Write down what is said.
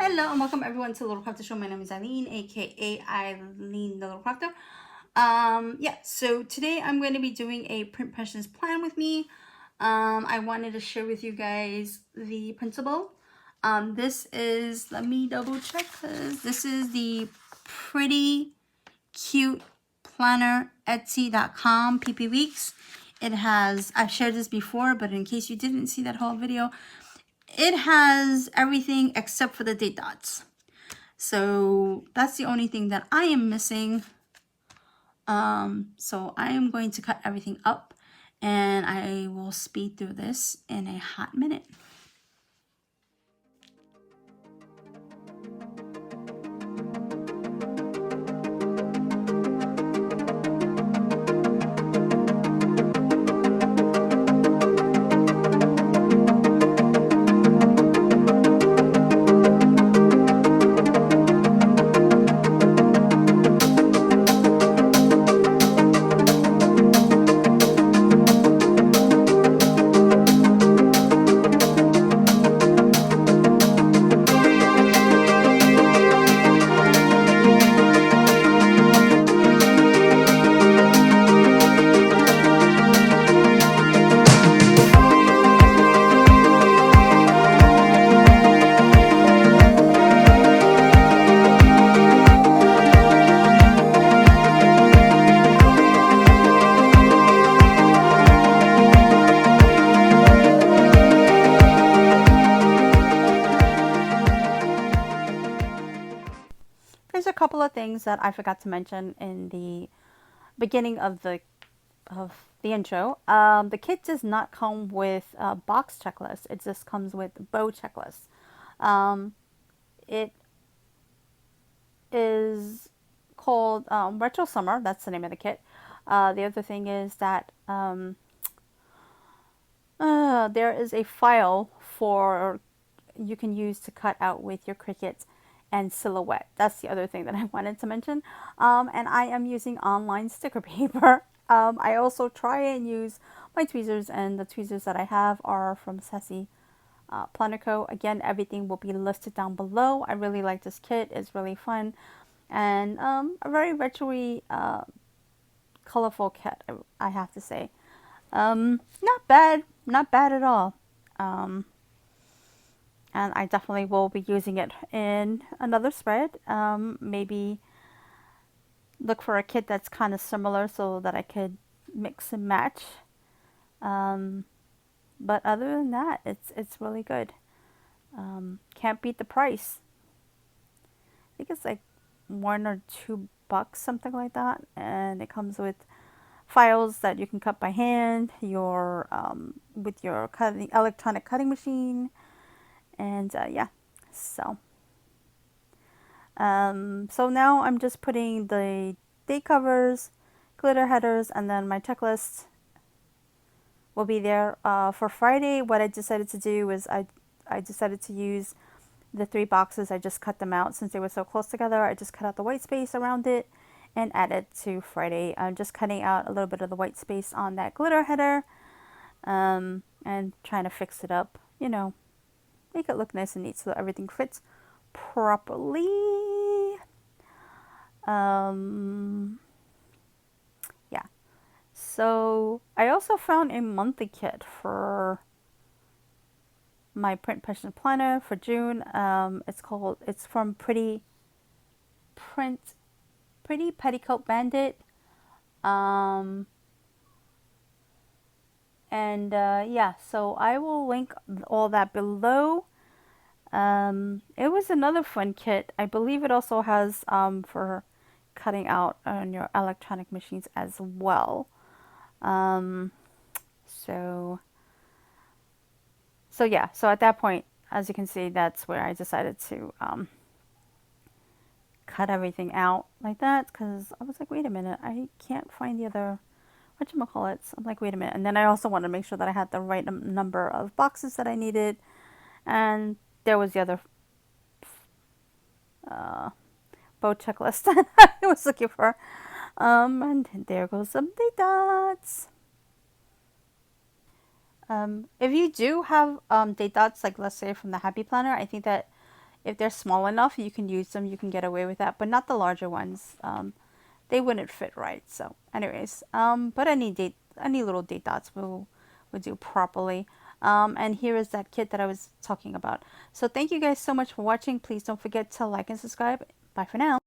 Hello and welcome everyone to Little Crafter Show. My name is Eileen, aka Eileen the Little Crafter. So today I'm going to be doing a print pressions plan with me. I wanted to share with you guys the printable. This is, let me double check, because this is the Pretty Cute Planner Etsy.com PP Weeks. It has, I've shared this before, but in case you didn't see that whole video, it has everything except for the date dots. So that's the only thing that I am missing. So I am going to cut everything up and I will speed through this in a hot minute. There's a couple of things that I forgot to mention in the beginning of the intro. The kit does not come with a box checklist. It just comes with bow checklist. It is called Retro Summer. That's the name of the kit. The other thing is that there is a file for you can use to cut out with your Cricut and Silhouette. That's the other thing that I wanted to mention. And I am using online sticker paper. I also try and use my tweezers, and the tweezers that I have are from Sassy Planner Co. Again, everything will be listed down below. I really like this kit. It's really fun and a very retro-y, colorful kit, I have to say. Not bad at all. And I definitely will be using it in another spread. Maybe look for a kit that's kind of similar so that I could mix and match. But other than that, it's really good. Can't beat the price. I think it's like $1 or $2, something like that, and it comes with files that you can cut by hand, your with your electronic cutting machine, and yeah. So now I'm just putting the date covers, glitter headers, and then my checklist will be there. For Friday, what I decided to do was I decided to use the 3 boxes. I just cut them out since they were so close together. I just cut out the white space around it and add it to Friday. I'm just cutting out a little bit of the white space on that glitter header, and trying to fix it up, you know, make it look nice and neat so that everything fits properly. Yeah. So I also found a monthly kit for my print passion planner for June. It's from Pretty Petticoat Bandit. Yeah, so I will link all that below. It was another fun kit. I believe it also has for cutting out on your electronic machines as well. So yeah, so at that point, as you can see, that's where I decided to cut everything out like that, because I was like, wait a minute, I can't find the other whatchamacallits. I'm like, wait a minute. And then I also wanted to make sure that I had the right number of boxes that I needed, and there was the other bow checklist that I was looking for. And there goes some date dots. If you do have date dots, like let's say from the Happy Planner, I think that If they're small enough, you can use them. You can get away with that, but not the larger ones. They wouldn't fit right. So, anyways, but any little date dots will do properly. And here is that kit that I was talking about. So thank you guys so much for watching. Please don't forget to like and subscribe. Bye for now.